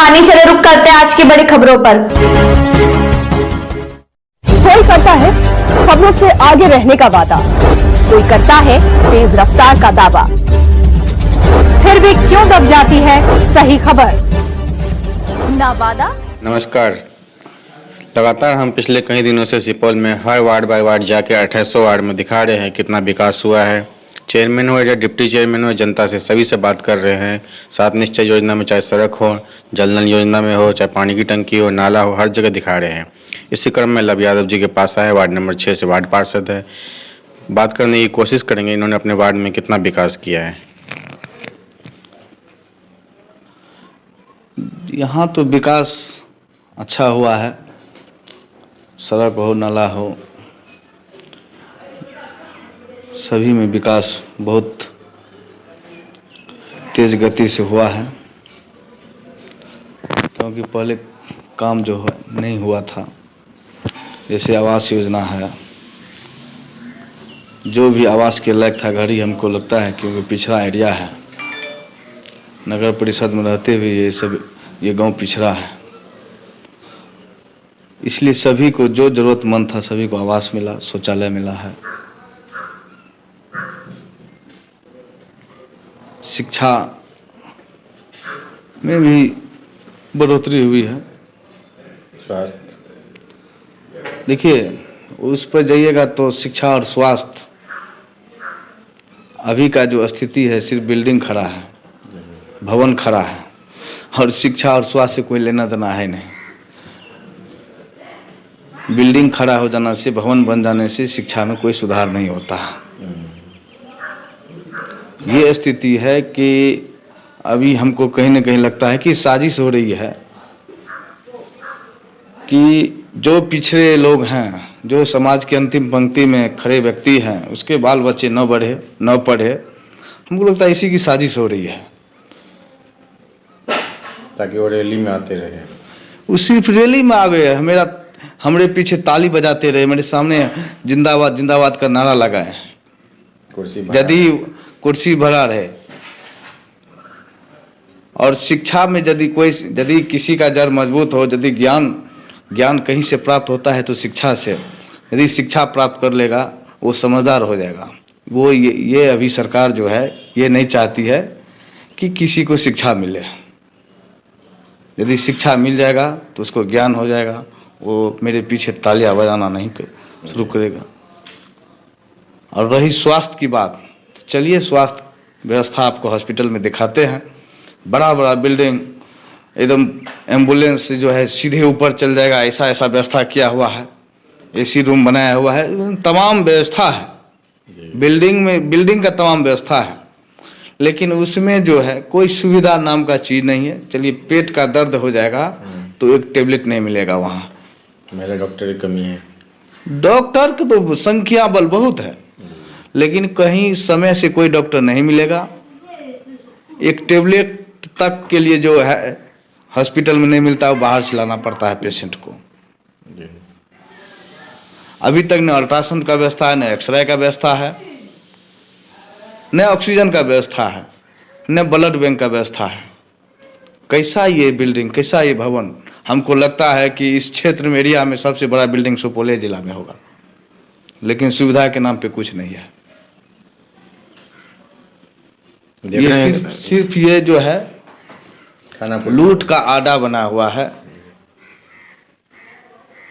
आने चले, रुक करते हैं आज की बड़ी खबरों पर। कोई करता है खबरों से आगे रहने का वादा, कोई करता है तेज रफ्तार का दावा, फिर भी क्यों दब जाती है सही खबर? ना वादा। नमस्कार। लगातार हम पिछले कई दिनों से सुपौल में हर वार्ड बाय वार्ड जाके 1800 वार्ड में दिखा रहे हैं कितना विकास हुआ है। चेयरमैन हो या डिप्टी चेयरमैन हो, जनता से सभी से बात कर रहे हैं। 7 निश्चय योजना में चाहे सड़क हो, जल नल योजना में हो, चाहे पानी की टंकी हो, नाला हो, हर जगह दिखा रहे हैं। इसी क्रम में लव यादव जी के पास आए, वार्ड नंबर 6 से वार्ड पार्षद है। बात करने की कोशिश करेंगे इन्होंने अपने वार्ड में कितना विकास किया है। यहाँ तो विकास अच्छा हुआ है, सड़क हो, नाला हो, सभी में विकास बहुत तेज गति से हुआ है। क्योंकि पहले काम जो है नहीं हुआ था, जैसे आवास योजना है, जो भी आवास के लायक था घर ही हमको लगता है क्योंकि पिछड़ा एरिया है, नगर परिषद में रहते हुए ये गांव पिछड़ा है, इसलिए सभी को जो जरूरतमंद था सभी को आवास मिला, शौचालय मिला है। शिक्षा में भी बढ़ोतरी हुई है। स्वास्थ्य, देखिए उस पर जाइएगा तो शिक्षा और स्वास्थ्य, अभी का जो स्थिति है सिर्फ बिल्डिंग खड़ा है, भवन खड़ा है, और शिक्षा और स्वास्थ्य से कोई लेना देना है नहीं। बिल्डिंग खड़ा हो जाने से, भवन बन जाने से शिक्षा में कोई सुधार नहीं होता है। ये स्थिति है कि अभी हमको कहीं ना कहीं लगता है कि साजिश हो रही है कि जो पिछड़े लोग हैं, जो समाज की अंतिम पंक्ति में खड़े व्यक्ति हैं, उसके बाल बच्चे न बढ़े न पढ़े, हमको लगता है इसी की साजिश हो रही है, ताकि वो रैली में आते रहे। वो सिर्फ रैली में आवे, हमारे पीछे ताली बजाते रहे, मेरे सामने जिंदाबाद जिंदाबाद का नारा लगाए, यदि कुर्सी भरा रहे। और शिक्षा में यदि किसी का जड़ मजबूत हो, यदि ज्ञान कहीं से प्राप्त होता है तो शिक्षा से, यदि शिक्षा प्राप्त कर लेगा वो समझदार हो जाएगा। वो ये अभी सरकार जो है ये नहीं चाहती है कि किसी को शिक्षा मिले। यदि शिक्षा मिल जाएगा तो उसको ज्ञान हो जाएगा, वो मेरे पीछे तालियां बजाना नहीं शुरू करेगा। और रही स्वास्थ्य की बात, तो चलिए स्वास्थ्य व्यवस्था आपको हॉस्पिटल में दिखाते हैं। बड़ा बड़ा बिल्डिंग, एकदम एम्बुलेंस जो है सीधे ऊपर चल जाएगा, ऐसा ऐसा व्यवस्था किया हुआ है, एसी रूम बनाया हुआ है, तमाम व्यवस्था है बिल्डिंग का तमाम व्यवस्था है। लेकिन उसमें जो है कोई सुविधा नाम का चीज़ नहीं है। चलिए पेट का दर्द हो जाएगा तो एक टेबलेट नहीं मिलेगा वहाँ। महिला डॉक्टर की कमी है, डॉक्टर की तो संख्या बल बहुत है, लेकिन कहीं समय से कोई डॉक्टर नहीं मिलेगा। एक टेबलेट तक के लिए जो है हॉस्पिटल में नहीं मिलता, वो बाहर से लाना पड़ता है पेशेंट को। अभी तक न अल्ट्रासाउंड का व्यवस्था है, न एक्सरे का व्यवस्था है, न ऑक्सीजन का व्यवस्था है, न ब्लड बैंक का व्यवस्था है। कैसा ये बिल्डिंग, कैसा ये भवन? हमको लगता है कि इस क्षेत्र में, एरिया में सबसे बड़ा बिल्डिंग सुपौल जिला में होगा, लेकिन सुविधा के नाम पे कुछ नहीं है। ये सिर्फ ये जो है लूट का आड़ा बना हुआ है।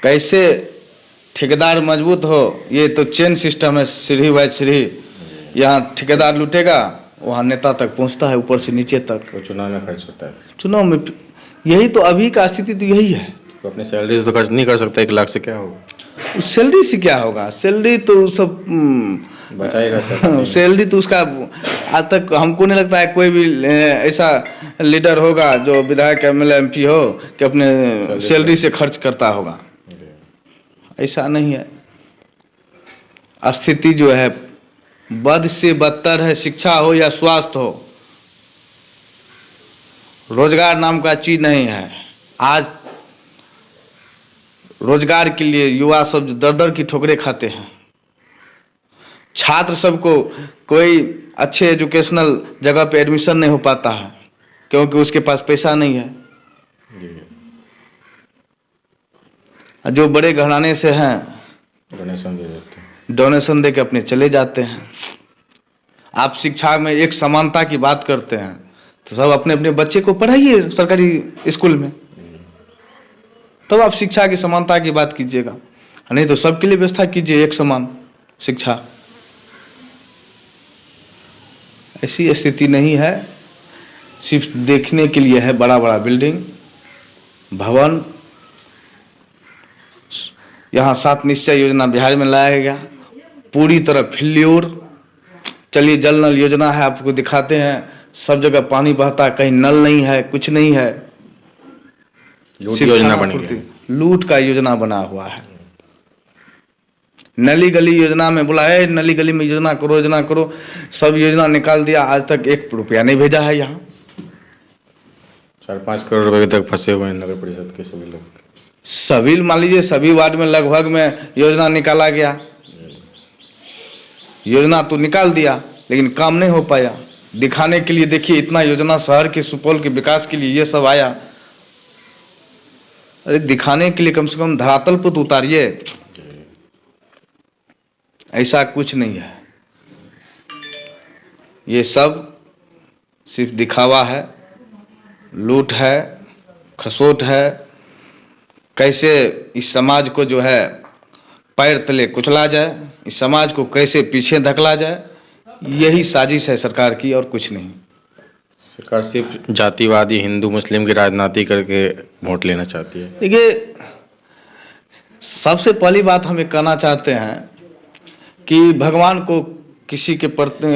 कैसे ठेकेदार मजबूत हो, ये तो चेन सिस्टम है, सीढ़ी बाय सीढ़ी। यहाँ ठेकेदार लूटेगा, वहाँ नेता तक पहुँचता है, ऊपर से नीचे तक। वो चुनाव में खर्च होता है। चुनाव में यही तो अभी का स्थिति तो यही है। तो अपनी सैलरी से तो खर्च नहीं कर सकता, 1 लाख से क्या होगा? उस सैलरी से क्या होगा? सैलरी तो सब बचाएगा। सैलरी तो उसका आज तक हमको नहीं लगता है कोई भी ऐसा लीडर होगा जो विधायक MLA MP हो कि अपने सैलरी से खर्च करता होगा। ऐसा नहीं है। स्थिति जो है बद से बदतर है, शिक्षा हो या स्वास्थ्य हो, रोजगार नाम का चीज नहीं है। आज रोजगार के लिए युवा सब दर दर की ठोकरें खाते हैं। छात्र सबको कोई अच्छे एजुकेशनल जगह पे एडमिशन नहीं हो पाता है क्योंकि उसके पास पैसा नहीं है। जो बड़े घराने से हैं डोनेशन दे देते हैं। डोनेशन दे के अपने चले जाते हैं। आप शिक्षा में एक समानता की बात करते हैं तो सब अपने अपने बच्चे को पढ़ाइए सरकारी स्कूल में, तब आप शिक्षा की समानता की बात कीजिएगा। नहीं तो सबके लिए व्यवस्था कीजिए एक समान शिक्षा। ऐसी स्थिति नहीं है, सिर्फ देखने के लिए है बड़ा बड़ा बिल्डिंग भवन। यहाँ 7 निश्चय योजना बिहार में लाया गया, पूरी तरह फेल्योर। चलिए जल नल योजना है, आपको दिखाते हैं, सब जगह पानी बहता है, कहीं नल नहीं है, कुछ नहीं है। लूट योजना बनी है, लूट का योजना बना हुआ है। नली गली योजना में बोला है नली गली में योजना करो, सब योजना निकाल दिया, आज तक 1 रुपया नहीं भेजा है। यहाँ 4-5 करोड़ रुपए तक फंसे हुए हैं नगर परिषद के सभी लोग। सभी मान लीजिए सभी वार्ड में लगभग में योजना निकाला गया। योजना तो निकाल दिया लेकिन काम नहीं हो पाया। दिखाने के लिए देखिए इतना योजना शहर के सुपौल के विकास के लिए ये सब आया। अरे दिखाने के लिए कम से कम धरातल पर तो उतारिए। ऐसा कुछ नहीं है, ये सब सिर्फ दिखावा है, लूट है, खसोट है। कैसे इस समाज को जो है पैर तले कुचला जाए, इस समाज को कैसे पीछे धकला जाए, यही साजिश है सरकार की और कुछ नहीं। सरकार सिर्फ जातिवादी हिंदू मुस्लिम की राजनीति करके वोट लेना चाहती है। देखिए सबसे पहली बात हम ये कहना चाहते हैं कि भगवान को किसी के प्रति,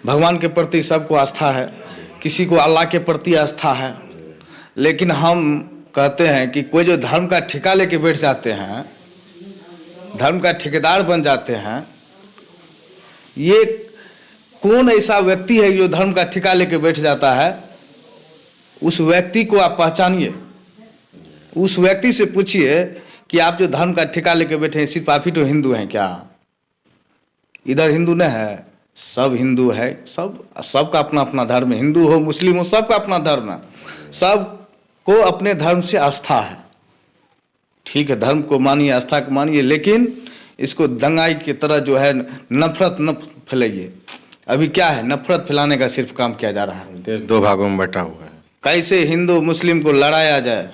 भगवान के प्रति सबको आस्था है, किसी को अल्लाह के प्रति आस्था है, लेकिन हम कहते हैं कि कोई जो धर्म का ठेका लेके बैठ जाते हैं, धर्म का ठेकेदार बन जाते हैं, ये कौन ऐसा व्यक्ति है जो धर्म का ठेका लेके बैठ जाता है? उस व्यक्ति को आप पहचानिए, उस व्यक्ति से पूछिए कि आप जो धर्म का ठेका लेके बैठे हैं, सिर्फ आप ही तो हिंदू हैं क्या? इधर हिंदू नहीं है, सब हिंदू है। सबका अपना अपना धर्म है, हिंदू हो मुस्लिम हो, सबका अपना धर्म है। सबको अपने धर्म से आस्था है। ठीक है, धर्म को मानिए, आस्था को मानिए, लेकिन इसको दंगाई की तरह जो है नफरत न फैलाइए। अभी क्या है, नफरत फैलाने का सिर्फ काम किया जा रहा है। देश 2 भागों में बटा हुआ है। कैसे हिंदू मुस्लिम को लड़ाया जाए,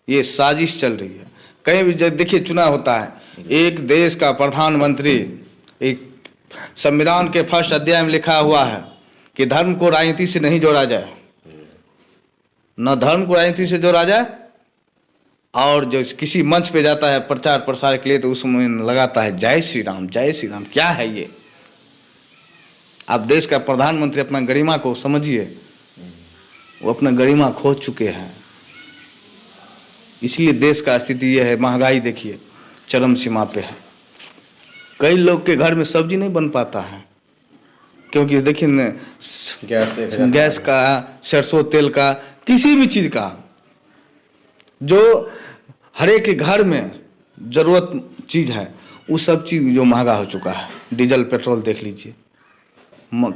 ये साजिश चल रही है। कहीं भी जब देखिए चुनाव होता है, एक देश का प्रधानमंत्री, एक संविधान के फर्स्ट अध्याय में लिखा हुआ है कि धर्म को राजनीति से नहीं जोड़ा जाए, न धर्म को राजनीति से जोड़ा जाए। और जो किसी मंच पे जाता है प्रचार प्रसार के लिए तो उसमें लगाता है जय श्री राम, जय श्री राम। क्या है ये? आप देश का प्रधानमंत्री, अपना गरिमा को समझिए, वो अपना गरिमा खो चुके हैं। इसलिए देश का स्थिति ये है। महंगाई देखिए चरम सीमा पे है। कई लोग के घर में सब्जी नहीं बन पाता है, क्योंकि देखिए गैस का, सरसों तेल का, किसी भी चीज का, जो हर एक के घर में जरूरत चीज है, वो सब चीज जो महंगा हो चुका है। डीजल पेट्रोल देख लीजिए,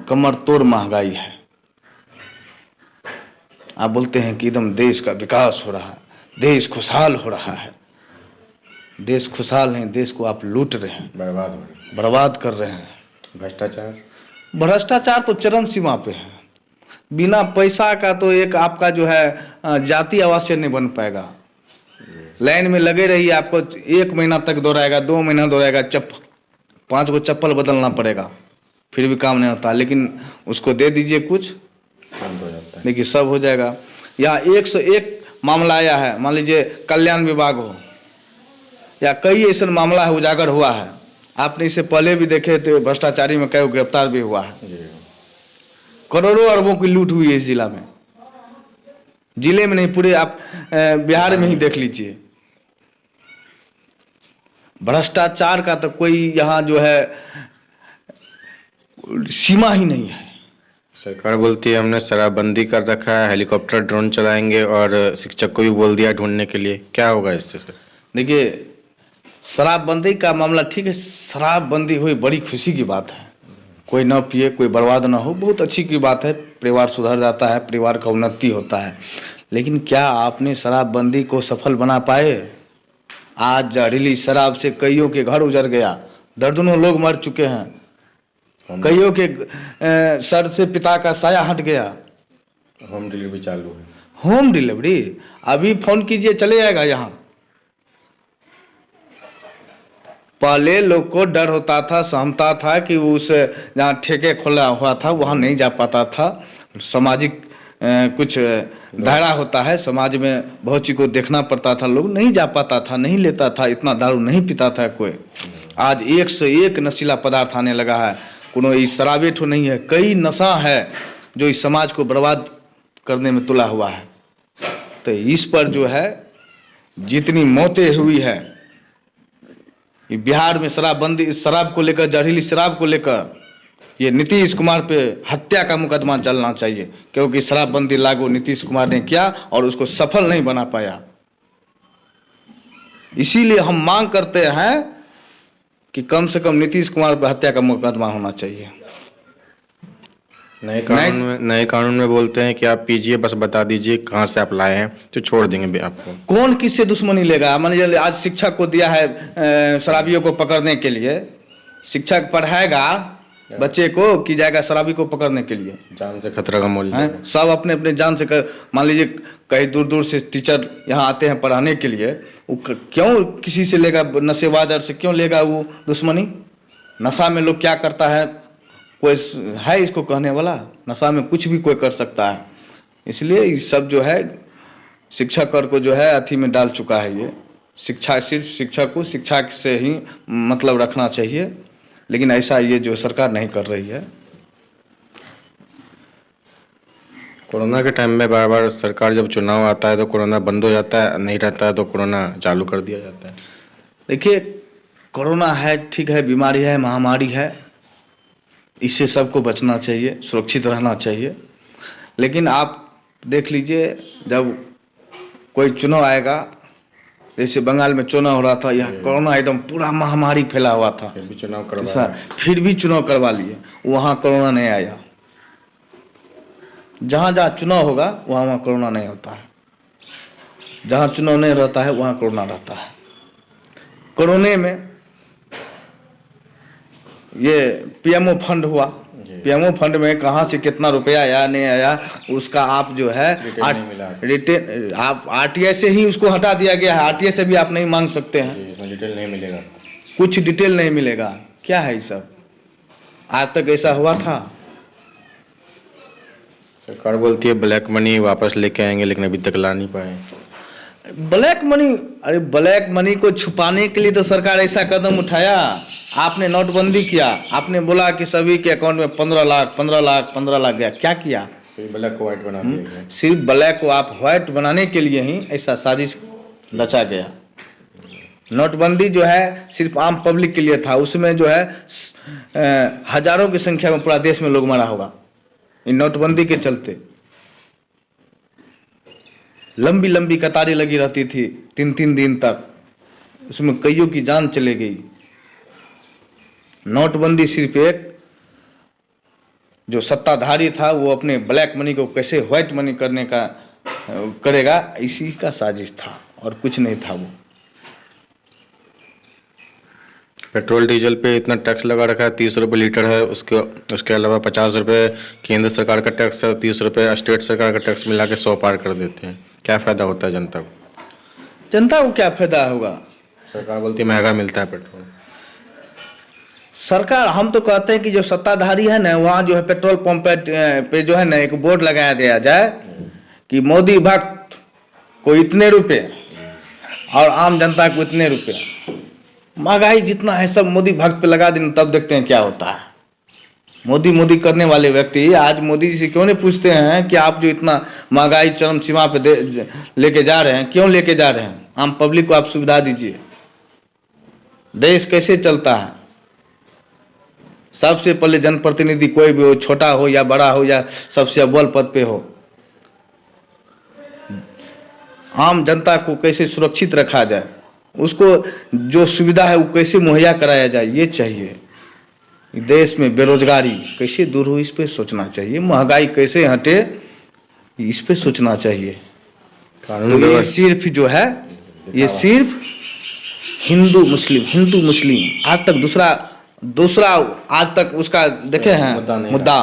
कमर तोड़ महंगाई है। आप बोलते हैं कि एकदम देश का विकास हो रहा है, देश खुशहाल हो रहा है। देश खुशहाल नहीं, देश को आप लूट रहे हैं, बर्बाद कर रहे हैं। भ्रष्टाचार तो चरम सीमा पे है। बिना पैसा का तो एक आपका जो है जाति आवासीय नहीं बन पाएगा। लाइन में लगे रहिए, आपको 1 महीना तक दौड़ाएगा, 2 महीना दौड़ाएगा, 5 गो चप्पल बदलना पड़ेगा, फिर भी काम नहीं होता। लेकिन उसको दे दीजिए कुछ, देखिए सब हो जाएगा। यहाँ 101 मामला आया है, मान लीजिए कल्याण विभाग हो या कई ऐसा मामला है उजागर हुआ है। आपने इससे पहले भी देखे थे, भ्रष्टाचारी में कई गिरफ्तार भी हुआ है। करोड़ों अरबों की लूट हुई है इस जिला में, जिले में नहीं, पूरे आप बिहार में ही देख लीजिए। भ्रष्टाचार का तो कोई यहाँ जो है सीमा ही नहीं है। सरकार बोलती है हमने शराबबंदी कर रखा है, हेलीकॉप्टर ड्रोन चलाएंगे, और शिक्षक को भी बोल दिया ढूंढने के लिए। क्या होगा इससे सर? देखिए शराबबंदी का मामला ठीक है, शराबबंदी हुई बड़ी खुशी की बात है। कोई ना पिए, कोई बर्बाद ना हो, बहुत अच्छी की बात है। परिवार सुधर जाता है, परिवार का उन्नति होता है। लेकिन क्या आपने शराबबंदी को सफल बना पाए? आज जहरीली शराब से कईयों के घर उजड़ गया, दर्जनों लोग मर चुके हैं, कईयों के सर से पिता का साया हट गया। होम डिलीवरी चालू है। होम डिलीवरी अभी फोन कीजिए चले जाएगा। यहाँ पहले लोग को डर होता था, सहमता था कि उस जहाँ ठेके खोला हुआ था वहाँ नहीं जा पाता था। सामाजिक कुछ दायरा होता है, समाज में बहुत चीज को देखना पड़ता था, लोग नहीं जा पाता था, नहीं लेता था, इतना दारू नहीं पीता था कोई। आज एक से एक नशीला पदार्थ आने लगा है, कोनो इस शराबे ठो नहीं है, कई नशा है जो इस समाज को बर्बाद करने में तुला हुआ है। तो इस पर जो है जितनी मौतें हुई है बिहार में शराबबंदी, शराब को लेकर, जहरीली शराब को लेकर, ये नीतीश कुमार पे हत्या का मुकदमा चलना चाहिए, क्योंकि शराबबंदी लागू नीतीश कुमार ने किया और उसको सफल नहीं बना पाया। इसीलिए हम मांग करते हैं कि कम से कम नीतीश कुमार पर हत्या का मुकदमा होना चाहिए। नए कानून में बोलते हैं कि आप पीजिए, बस बता दीजिए कहाँ से आप लाए हैं तो छोड़ देंगे आपको। कौन किससे दुश्मनी लेगा? मान लीजिए आज शिक्षक को दिया है शराबियों को पकड़ने के लिए, शिक्षक पढ़ाएगा बच्चे को कि जाएगा शराबी को पकड़ने के लिए? जान से खतरा का मोल है। सब अपने अपने जान से मान लीजिए कहीं दूर दूर से टीचर यहाँ आते हैं पढ़ाने के लिए, वो क्यों किसी से लेगा? नशेबाज से क्यों लेगा वो दुश्मनी? नशा में लोग क्या करता है, कोई है इसको कहने वाला? नशा में कुछ भी कोई कर सकता है। इसलिए ये सब जो है शिक्षा कर को जो है अथी में डाल चुका है। ये शिक्षा, सिर्फ शिक्षा को शिक्षा से ही मतलब रखना चाहिए, लेकिन ऐसा ये जो सरकार नहीं कर रही है। कोरोना के टाइम में बार बार सरकार जब चुनाव आता है तो कोरोना बंद हो जाता है, नहीं रहता है तो कोरोना चालू कर दिया जाता है। देखिए कोरोना है, ठीक है, बीमारी है, महामारी है, इससे सबको बचना चाहिए, सुरक्षित रहना चाहिए। लेकिन आप देख लीजिए जब कोई चुनाव आएगा, जैसे बंगाल में चुनाव हो रहा था, यह कोरोना एकदम पूरा महामारी फैला हुआ था, फिर भी चुनाव करवा लिए, वहाँ कोरोना नहीं आया। जहाँ जहाँ चुनाव होगा वहाँ वहाँ कोरोना नहीं होता है, जहाँ चुनाव नहीं रहता है वहाँ कोरोना रहता है। कोरोना में ये पीएमओ फंड हुआ, पीएमओ फंड में कहाँ से कितना रुपया आया नहीं आया उसका आप जो है रिटेन आप आरटीआई से ही उसको हटा दिया गया है। आरटीआई से भी आप नहीं मांग सकते हैं, इसमें डिटेल नहीं मिलेगा, कुछ डिटेल नहीं मिलेगा। क्या है ये सब? आज तक ऐसा हुआ था? सरकार बोलती है ब्लैक मनी वापस लेके आएंगे, लेकिन अभी तक ला नहीं पाए। ब्लैक मनी, अरे ब्लैक मनी को छुपाने के लिए तो सरकार ऐसा कदम उठाया। आपने नोटबंदी किया, आपने बोला कि सभी के अकाउंट में 15 लाख गया। क्या किया? सिर्फ ब्लैक को व्हाइट बना दिया। सिर्फ ब्लैक को आप व्हाइट बनाने के लिए ही ऐसा साजिश रचा गया। नोटबंदी जो है सिर्फ आम पब्लिक के लिए था, उसमें जो है हजारों की संख्या में पूरा देश में लोग मरा होगा इन नोटबंदी के चलते। लंबी लंबी कतारें लगी रहती थी 3-3 दिन तक, उसमें कईयों की जान चली गई। नोटबंदी सिर्फ एक जो सत्ताधारी था वो अपने ब्लैक मनी को कैसे व्हाइट मनी करने का करेगा, इसी का साजिश था और कुछ नहीं था। वो पेट्रोल डीजल पे इतना टैक्स लगा रखा है, 30 रुपये लीटर है, उसके अलावा 50 रुपये केंद्र सरकार का टैक्स है, 30 रुपये स्टेट सरकार का टैक्स मिला के 100 पार कर देते हैं। क्या फ़ायदा होता है जनता को? जनता को क्या फायदा होगा? सरकार बोलती है महंगा मिलता है पेट्रोल। सरकार, हम तो कहते हैं कि जो सत्ताधारी है ना, वहाँ जो है पेट्रोल पंप पे जो है ना एक बोर्ड लगाया दिया जाए कि मोदी भक्त को इतने रुपए और आम जनता को इतने रुपए। महंगाई जितना है सब मोदी भक्त पे लगा देना, तब देखते हैं क्या होता है। मोदी मोदी करने वाले व्यक्ति आज मोदी जी से क्यों नहीं पूछते हैं कि आप जो इतना महंगाई चरम सीमा पे लेके जा रहे हैं, क्यों लेके जा रहे हैं? आम पब्लिक को आप सुविधा दीजिए। देश कैसे चलता है? सबसे पहले जनप्रतिनिधि कोई भी हो, छोटा हो या बड़ा हो या सबसे अव्वल पद पे हो, आम जनता को कैसे सुरक्षित रखा जाए, उसको जो सुविधा है वो कैसे मुहैया कराया जाए, ये चाहिए। देश में बेरोजगारी कैसे दूर हो, इस पे सोचना चाहिए। महंगाई कैसे हटे, इस पे सोचना चाहिए। कानून तो ये व्यवस्था सिर्फ जो है, ये सिर्फ हिंदू मुस्लिम आज तक दूसरा आज तक उसका देखे हैं मुद्दा नहीं मुद्दा।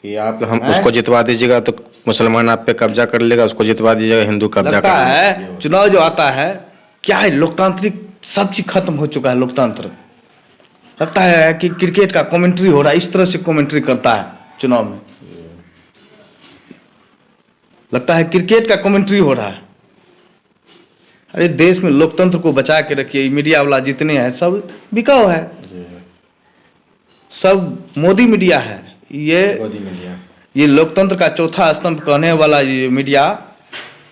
कि आप हम उसको जितवा दीजिएगा तो मुसलमान आप पे कब्जा कर लेगा, उसको जितवा दीजिएगा हिंदू कब्जा लगता कर लेगा। है चुनाव जो आता है क्या है, लोकतांत्रिक सब चीज खत्म हो चुका है लोकतंत्र। लगता है कि क्रिकेट का कमेंट्री हो रहा है, इस तरह से कमेंट्री करता है चुनाव में, लगता है क्रिकेट का कमेंट्री हो रहा है। अरे देश में लोकतंत्र को बचा के रखिए। मीडिया वाला जितने हैं सब बिकाऊ है, सब मोदी मीडिया है। ये लोकतंत्र का चौथा स्तंभ कहने वाला ये मीडिया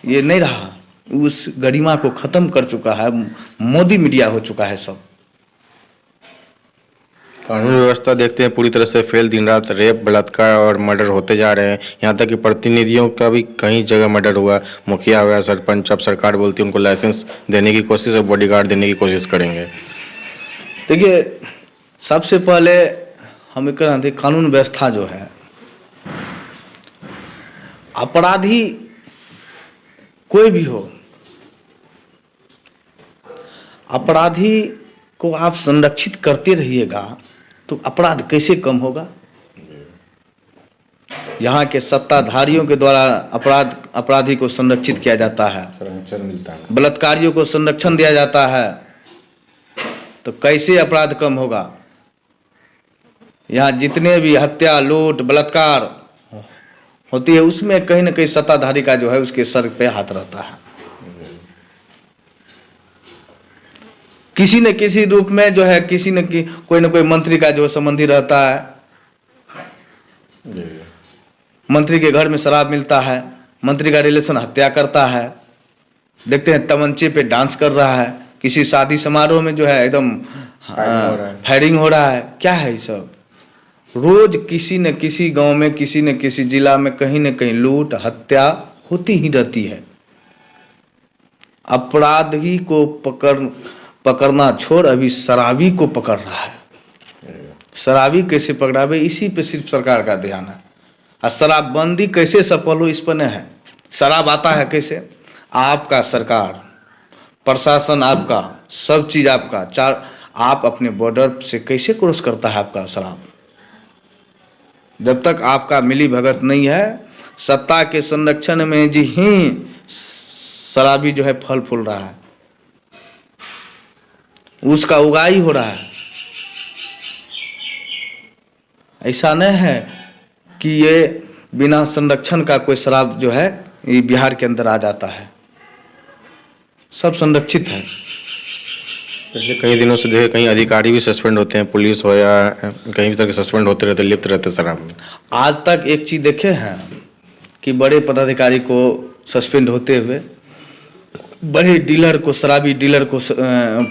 ये नहीं रहा, उस गरिमा को खत्म कर चुका है, मोदी मीडिया हो चुका है सब। कानून व्यवस्था देखते हैं पूरी तरह से फेल। दिन रात रेप, बलात्कार और मर्डर होते जा रहे हैं। यहाँ तक कि प्रतिनिधियों का भी कई जगह मर्डर हुआ, मुखिया हुआ, सरपंच। अब सरकार बोलती है उनको लाइसेंस देने की कोशिश और बॉडीगार्ड देने की कोशिश करेंगे। देखिए, सबसे पहले हम कहना थे कानून व्यवस्था जो है, अपराधी कोई भी हो, अपराधी को आप संरक्षित करते रहिएगा तो अपराध कैसे कम होगा। यहाँ के सत्ताधारियों के द्वारा अपराधी को संरक्षित किया जाता है, संरक्षण मिलता है, बलात्कारियों को संरक्षण दिया जाता है, तो कैसे अपराध कम होगा। यहाँ जितने भी हत्या, लूट, बलात्कार होती है उसमें कहीं ना कहीं सत्ताधारी का जो है उसके सर पे हाथ रहता है। किसी न किसी रूप में जो है कोई न कोई मंत्री का जो संबंधी रहता है। मंत्री के घर में शराब मिलता है, मंत्री का रिलेशन हत्या करता है। देखते हैं तमंचे पे डांस कर रहा है, किसी शादी समारोह में जो है एकदम फायरिंग हो रहा है। क्या है ये सब? रोज किसी न किसी गांव में, किसी न किसी जिला में कहीं न कहीं लूट हत्या होती ही रहती है। अपराधी को पकड़ना छोड़ अभी शराबी को पकड़ रहा है। शराबी कैसे पकड़ा भाई, इसी पे सिर्फ सरकार का ध्यान है। और शराबबंदी कैसे सफल हो इस पर नहीं है। शराब आता है कैसे? आपका सरकार, प्रशासन आपका, सब चीज आपका, आप अपने बॉर्डर से कैसे क्रॉस करता है आपका शराब। जब तक आपका मिली भगत नहीं है, सत्ता के संरक्षण में जी ही शराबी जो है फल फूल रहा है, उसका उगाई हो रहा है। ऐसा नहीं है कि ये बिना संरक्षण का कोई शराब जो है ये बिहार के अंदर आ जाता है, सब संरक्षित है। पिछले कई दिनों से देखे कई अधिकारी भी सस्पेंड होते हैं, पुलिस हो या कहीं भी तक सस्पेंड होते रहते, लिप्त रहते शराब में। आज तक एक चीज देखे हैं कि बड़े पदाधिकारी को सस्पेंड होते हुए, बड़े डीलर को, शराबी डीलर को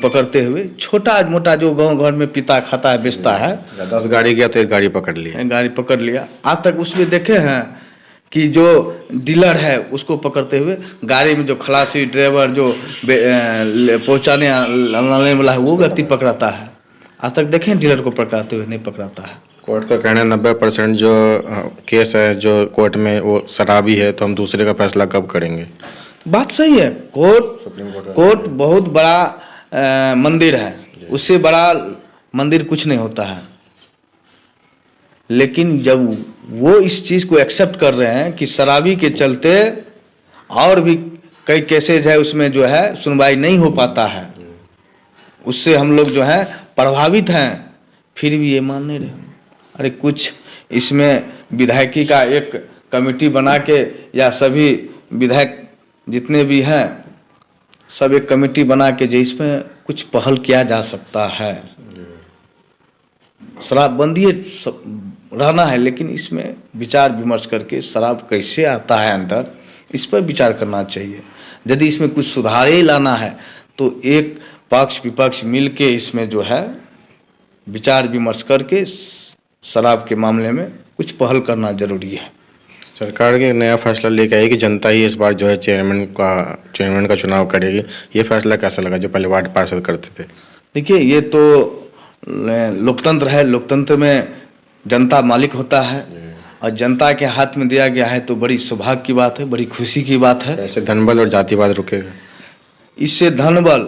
पकड़ते हुए, छोटा मोटा जो गांव घर में पीता खाता है, बेचता है, 10 गाड़ी गया तो एक गाड़ी पकड़ लिया, गाड़ी पकड़ लिया। आज तक उसमें देखे हैं कि जो डीलर है उसको पकड़ते हुए, गाड़ी में जो खलासी ड्राइवर जो पहुंचाने लाने वाला है वो व्यक्ति पकड़ाता है। आज तक देखें डीलर को पकड़ाते हुए नहीं पकड़ाता है। कोर्ट का कहना है 90% जो केस है जो कोर्ट में वो शराबी है, तो हम दूसरे का फैसला कब करेंगे। बात सही है। कोर्ट बहुत बड़ा मंदिर है, उससे बड़ा मंदिर कुछ नहीं होता है। लेकिन जब वो इस चीज को एक्सेप्ट कर रहे हैं कि शराबी के चलते और भी कई केसेज है उसमें जो है सुनवाई नहीं हो पाता है, उससे हम लोग जो है प्रभावित हैं, फिर भी ये मान नहीं रहे। अरे कुछ इसमें विधायकी का एक कमेटी बना के, या सभी विधायक जितने भी हैं सब एक कमेटी बना के जिसमें कुछ पहल किया जा सकता है। शराबबंदी रहना है, लेकिन इसमें विचार विमर्श करके शराब कैसे आता है अंदर, इस पर विचार करना चाहिए। यदि इसमें कुछ सुधारे लाना है तो एक पक्ष विपक्ष मिलके इसमें जो है विचार विमर्श करके शराब के मामले में कुछ पहल करना जरूरी है। सरकार के नया फैसला लेके आई कि जनता ही इस बार जो है चेयरमैन का चुनाव करेगी। ये फैसला कैसा लगा जो पहले वार्ड पार्षद करते थे? देखिए, ये तो लोकतंत्र है, लोकतंत्र में जनता मालिक होता है और जनता के हाथ में दिया गया है तो बड़ी सौभाग्य की बात है, बड़ी खुशी की बात है। ऐसे धनबल और जातिवाद रुकेगा? इससे धनबल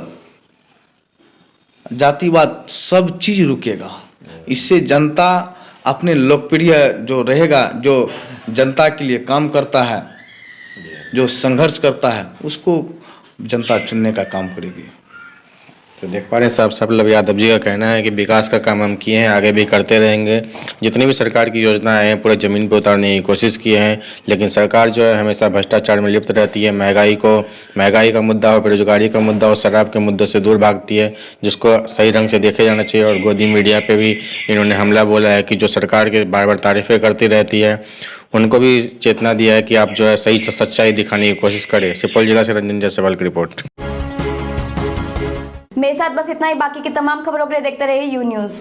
जातिवाद सब चीज रुकेगा। इससे जनता अपने लोकप्रिय जो रहेगा, जो जनता के लिए काम करता है, जो संघर्ष करता है, उसको जनता चुनने का काम करेगी। तो देख पा रहे हैं साहब, सब यादव जी का कहना है कि विकास का काम हम किए हैं, आगे भी करते रहेंगे। जितनी भी सरकार की योजनाएं हैं पूरे ज़मीन पर उतारने की कोशिश किए हैं, लेकिन सरकार जो है हमेशा भ्रष्टाचार में लिप्त रहती है। महंगाई का मुद्दा हो, बेरोजगारी का मुद्दा हो, शराब के मुद्दों से दूर भागती है, जिसको सही ढंग से देखे जाना चाहिए। और गोदी मीडिया पे भी इन्होंने हमला बोला है कि जो सरकार के बार बार तारीफें करती रहती है, उनको भी चेतना दिया है कि आप जो है सही सच्चाई दिखाने की कोशिश करें। सुपौल जिला से रंजन जायसवाल की रिपोर्ट। मेरे साथ बस इतना ही। बाकी की तमाम खबरों के लिए देखते रहिए यू न्यूज़।